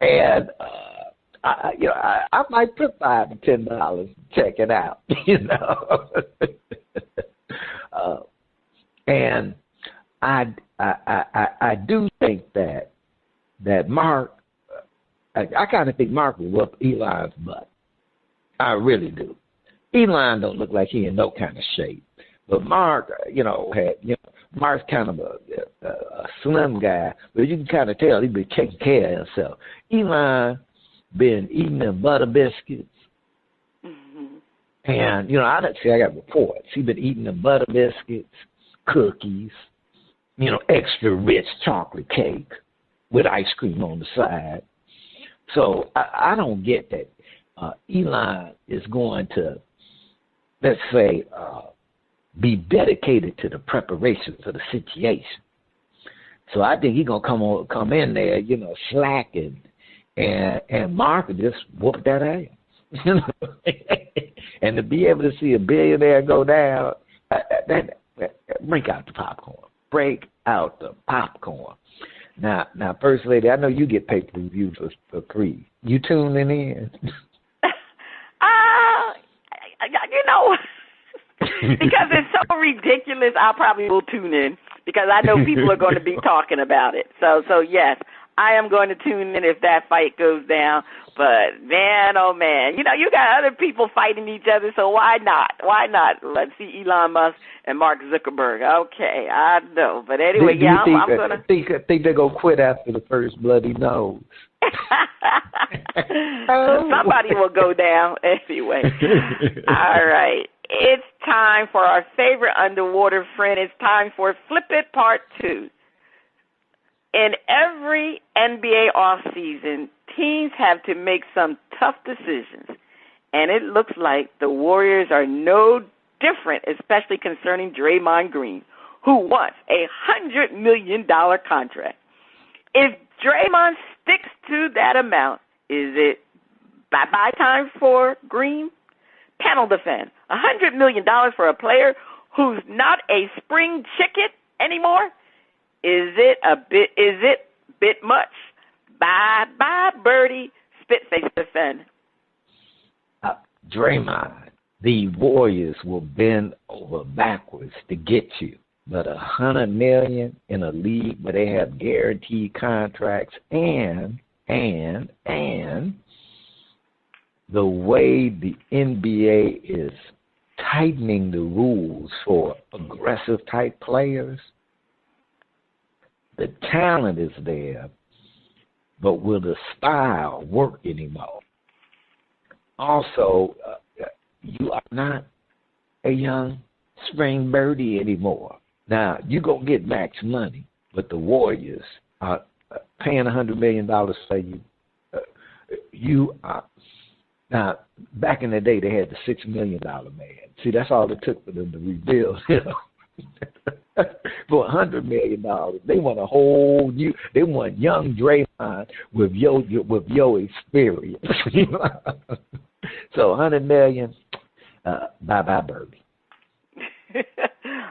And I might put $5 to $10 to check it out, And I do think that Mark, I kind of think Mark will whoop Elon's butt. I really do. Elon don't look like he in no kind of shape, but Mark, Mark's kind of a slim guy, but you can kind of tell he's been taking care of himself. Elon been eating them butter biscuits. And, I got reports. He's been eating the butter biscuits, cookies, extra rich chocolate cake with ice cream on the side. So I don't get that Elon is going to, let's say, be dedicated to the preparation for the situation. So I think he's gonna come in there, you know, slacking, and Mark will just whoop that ass. You know? And to be able to see a billionaire go down, break out the popcorn. Break out the popcorn. Now, First Lady, I know you get pay-per-view for free. You tuning in? You know, because it's so ridiculous, I probably will tune in because I know people are going to be talking about it. So yes, I am going to tune in if that fight goes down. But, man, oh, man, you know, you got other people fighting each other, so why not? Why not? Let's see Elon Musk and Mark Zuckerberg. Okay, I know. But anyway, I'm going to think they're going to quit after the first bloody nose. Somebody will go down anyway. All right. It's time for our favorite underwater friend. It's time for Flip It Part 2. In every NBA offseason, teams have to make some tough decisions, and it looks like the Warriors are no different, especially concerning Draymond Green, who wants a $100 million contract. If Draymond sticks to that amount, is it bye-bye time for Green? Panel defend. $100 million for a player who's not a spring chicken anymore? Is it a bit much? Bye, Birdie. Spit-face defend. Draymond, the Warriors will bend over backwards to get you. But $100 million in a league where they have guaranteed contracts and the way the NBA is tightening the rules for aggressive-type players, the talent is there, but will the style work anymore? Also, you are not a young spring birdie anymore. Now, you're going to get max money, but the Warriors are paying $100 million for you. You are. Now, back in the day, they had the $6 million man. See, that's all it took for them to rebuild. You know? For $100 million, they want a whole new. They want young Draymond with your experience. So $100 million, bye Birdie.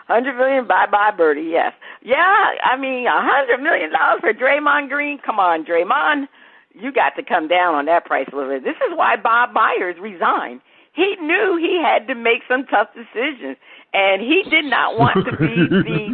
$100 million, bye Birdie. Yes, yeah. I mean, $100 million for Draymond Green. Come on, Draymond. You got to come down on that price a little bit. This is why Bob Myers resigned. He knew he had to make some tough decisions, and he did not want to be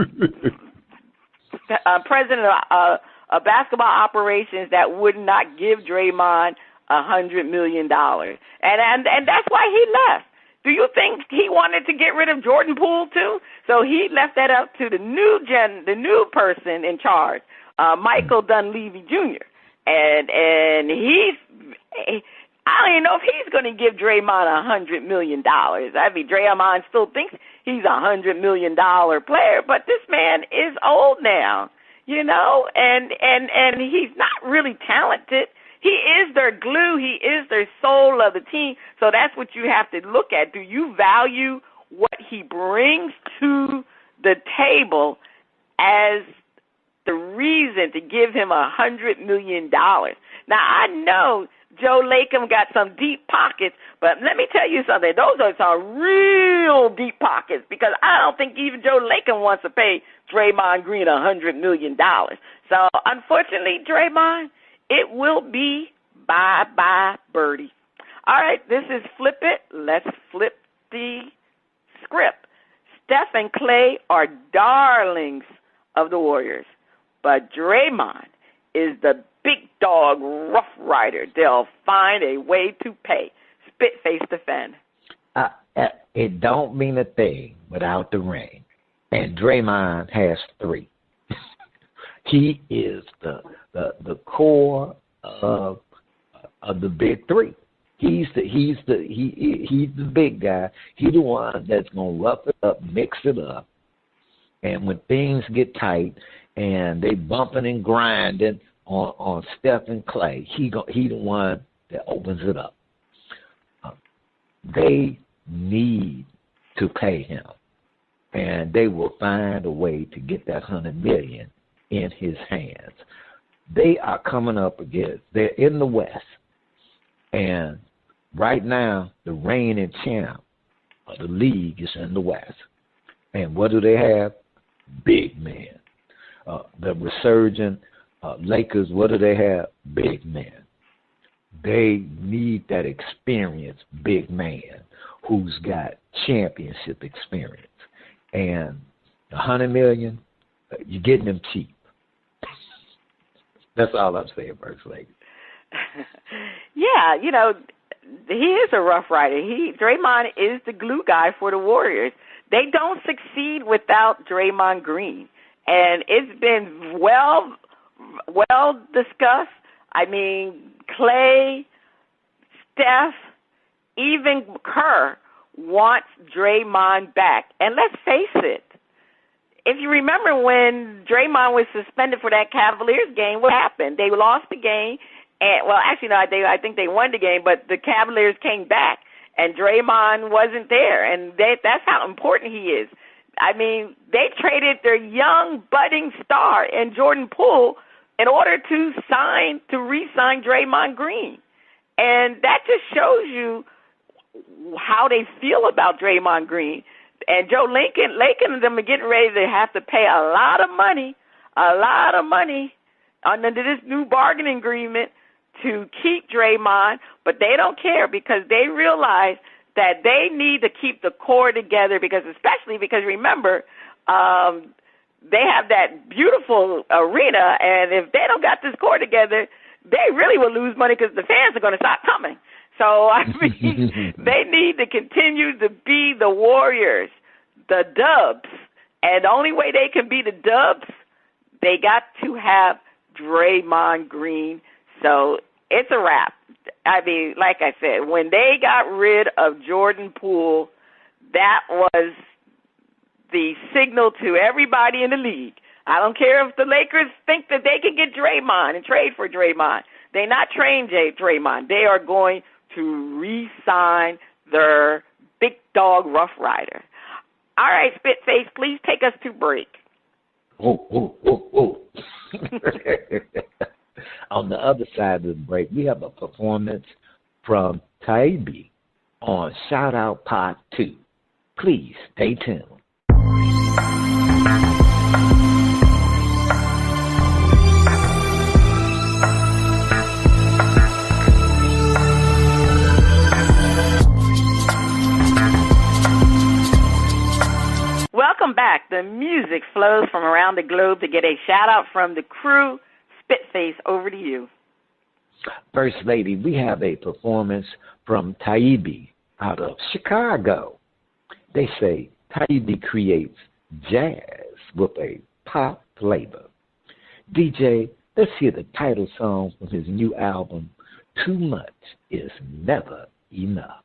the president of basketball operations that would not give Draymond $100 million. And that's why he left. Do you think he wanted to get rid of Jordan Poole too? So he left that up to the new person in charge, Michael Dunleavy Jr. And he's, I don't even know if he's going to give Draymond $100 million. I mean, Draymond still thinks he's $100 million player, but this man is old now, you know, and he's not really talented. He is their glue. He is their soul of the team. So that's what you have to look at. Do you value what he brings to the table as the reason to give him $100 million? Now, I know Joe Lacob got some deep pockets, but let me tell you something. Those are some real deep pockets because I don't think even Joe Lacob wants to pay Draymond Green $100 million. So, unfortunately, Draymond, it will be bye Birdie. All right, this is Flip It. Let's flip the script. Steph and Clay are darlings of the Warriors, but Draymond is the big dog rough rider. They'll find a way to pay. Spit, face, defend. It don't mean a thing without the ring. And Draymond has 3. He is the core of the big 3. He's the big guy. He's the one that's gonna rough it up, mix it up, and when things get tight and they bumping and grinding on Steph and Clay, he the one that opens it up. They need to pay him. and they will find a way to get that $100 million in his hands. They are coming up against, they're in the West, and right now the reigning champ of the league is in the West. And what do they have? Big men. The resurgent Lakers, what do they have? Big men. They need that experienced big man who's got championship experience. And $100 million, you're getting them cheap. That's all I'm saying, First Lady. Yeah, he is a rough rider. Draymond is the glue guy for the Warriors. They don't succeed without Draymond Green. And it's been well discussed. I mean, Clay, Steph, even Kerr wants Draymond back. And let's face it, if you remember when Draymond was suspended for that Cavaliers game, what happened? They lost the game. And, well, actually, no, I think they won the game, but the Cavaliers came back, and Draymond wasn't there. And that's how important he is. I mean, they traded their young, budding star in Jordan Poole in order to re-sign Draymond Green. And that just shows you how they feel about Draymond Green. And Joe Lincoln and them are getting ready to have to pay a lot of money under this new bargaining agreement to keep Draymond, but they don't care because they realize that they need to keep the core together especially because remember, they have that beautiful arena, and if they don't got this core together, they really will lose money because the fans are going to stop coming. So, I mean, they need to continue to be the Warriors, the Dubs. And the only way they can be the Dubs, they got to have Draymond Green. So it's a wrap. I mean, like I said, when they got rid of Jordan Poole, that was the signal to everybody in the league. I don't care if the Lakers think that they can get Draymond and trade for Draymond. They're not trading Draymond. They are going to re-sign their big dog Rough Rider. All right, Spitface, please take us to break. Oh. On the other side of the break, we have a performance from Tiaybe on Shout Out Part 2. Please stay tuned. Welcome back. The music flows from around the globe to get a shout-out from the crew. Spitface, over to you. First Lady, we have a performance from Tiaybe out of Chicago. They say Tiaybe creates jazz with a pop flavor. DJ, let's hear the title song from his new album, Too Much Is Never Enough.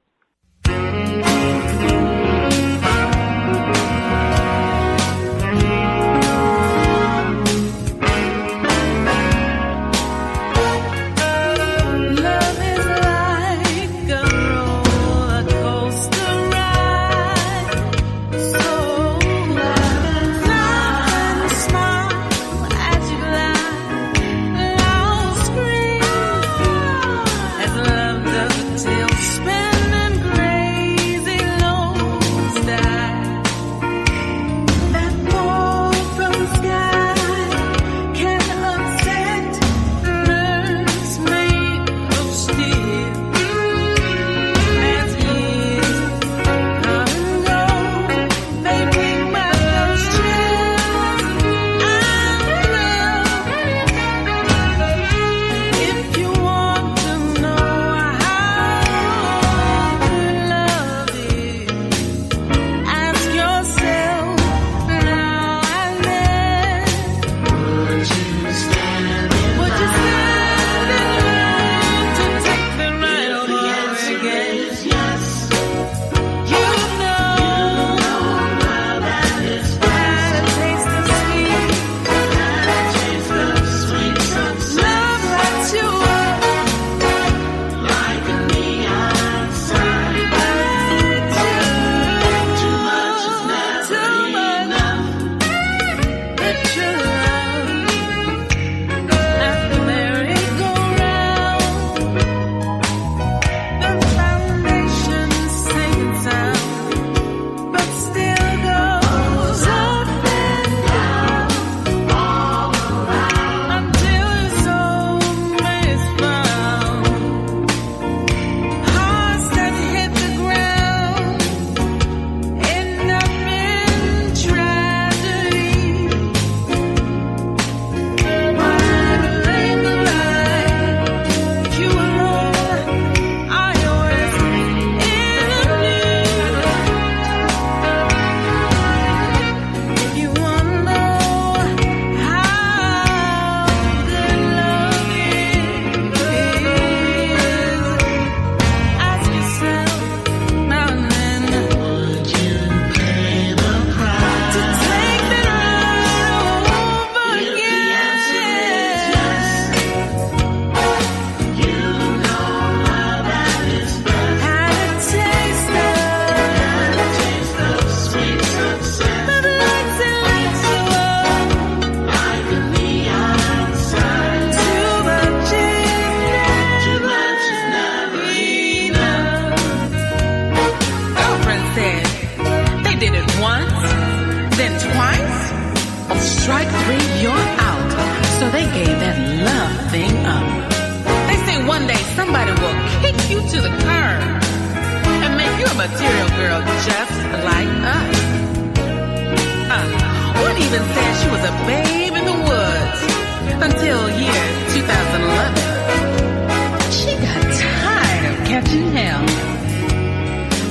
2011. She got tired of catching hell,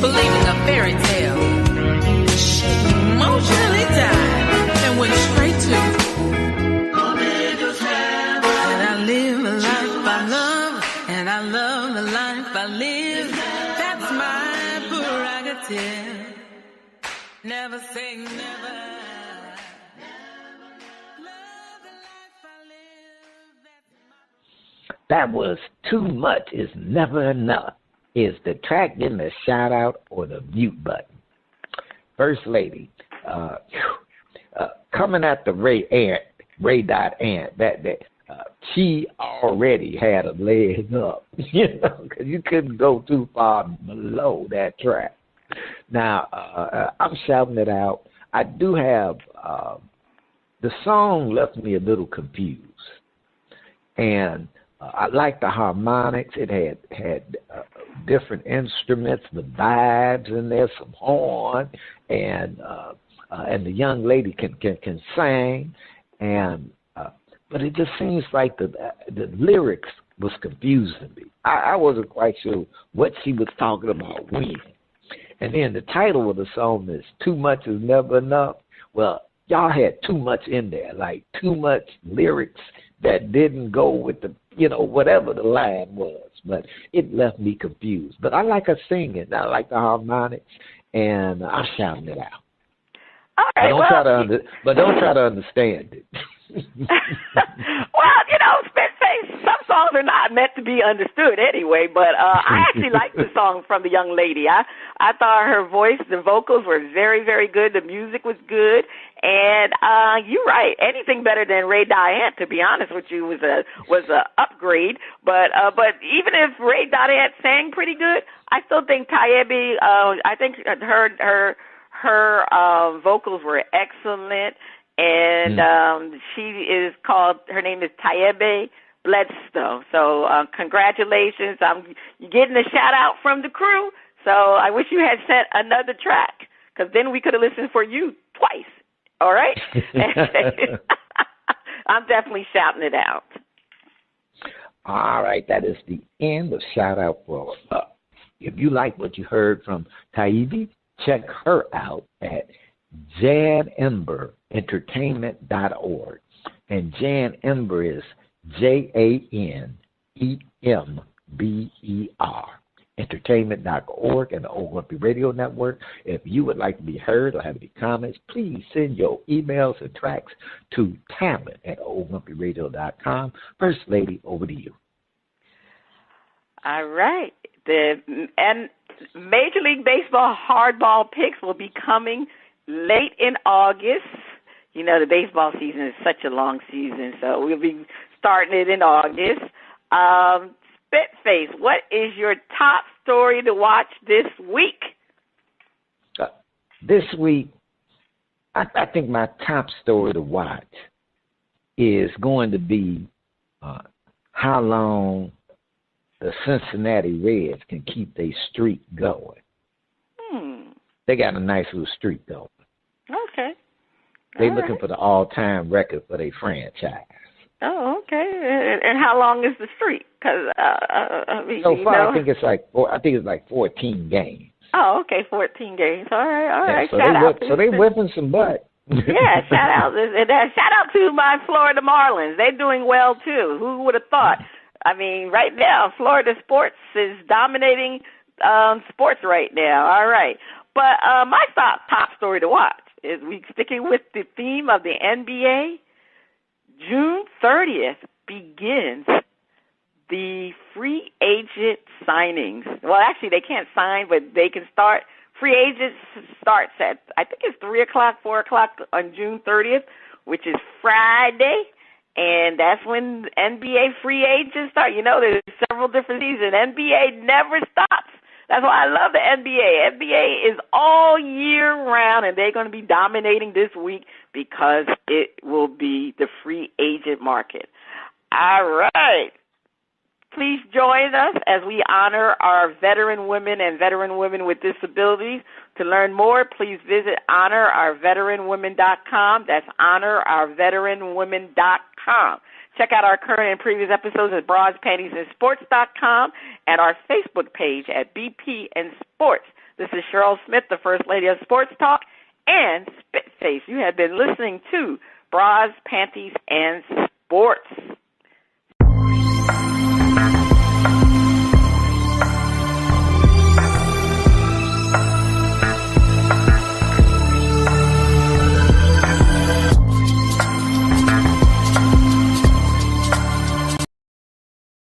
believing a fairy tale. She emotionally died and went straight to. And I live a life I love, and I love the life I live. That's my prerogative. Never say never. That was Too Much Is Never Enough. Is the track getting the shout out or the mute button? First Lady, coming at the Rey.Ant, she already had a leg up, because you couldn't go too far below that track. Now, I'm shouting it out. I do have, the song left me a little confused. And I like the harmonics. It had different instruments, the vibes in there, some horn, and the young lady can sing, and but it just seems like the lyrics was confusing me. I wasn't quite sure what she was talking about when. And then the title of the song is Too Much Is Never Enough. Well, y'all had too much in there, like too much lyrics that didn't go with the, whatever the line was. But it left me confused. But I like her singing. I like the harmonics, and I'm shouting it out. All right, but don't try to understand it. Well, Spitface, some songs are not meant to be understood anyway, but I actually like the song from the young lady. I thought her voice, the vocals were very, very good. The music was good. And you're right, anything better than Rey.Ant, to be honest with you, was a upgrade. But even if Rey.Ant sang pretty good, I still think Tiaybe, I think her vocals were excellent. And her name is Tiaybe Bledsoe. So congratulations. You're getting a shout out from the crew. So I wish you had sent another track, because then we could have listened for you twice. All right? I'm definitely shouting it out. All right. That is the end of shout out for if you like what you heard from Tiaybe, check her out at JanEmber.entertainment.org. And Jan Ember is JANEMBER, entertainment.org, and the Old Grumpy Radio Network. If you would like to be heard or have any comments, please send your emails and tracks to talent@oldgrumpyradio.com. First Lady, over to you. All right. And Major League Baseball hardball picks will be coming late in August. The baseball season is such a long season, so we'll be starting it in August. Spitface, what is your top story to watch this week? This week, I think my top story to watch is going to be how long the Cincinnati Reds can keep their streak going. They got a nice little streak going. Okay. They're looking for the all-time record for their franchise. Oh, okay. And how long is the streak? Because so far, I think it's like 14 games. Oh, okay, 14 games. All right. Yeah, so they whipping some butt. Yeah, shout out to my Florida Marlins. They're doing well too. Who would have thought? I mean, right now, Florida sports is dominating sports right now. All right. But my top story to watch is we sticking with the theme of the NBA. June 30th begins the free agent signings. Well, actually, they can't sign, but they can start. Free agents starts at, I think it's 3 o'clock, 4 o'clock on June 30th, which is Friday. And that's when NBA free agents start. There's several different seasons. NBA never stops. That's why I love the NBA. NBA is all year round, and they're going to be dominating this week because it will be the free agent market. All right. Please join us as we honor our veteran women and veteran women with disabilities. To learn more, please visit honorourveteranwomen.com. That's honorourveteranwomen.com. Check out our current and previous episodes at Panties and Sports.com and our Facebook page at BP and Sports. This is Cheryl Smith, the First Lady of Sports Talk, and Spitface. You have been listening to Bras, Panties, and Sports.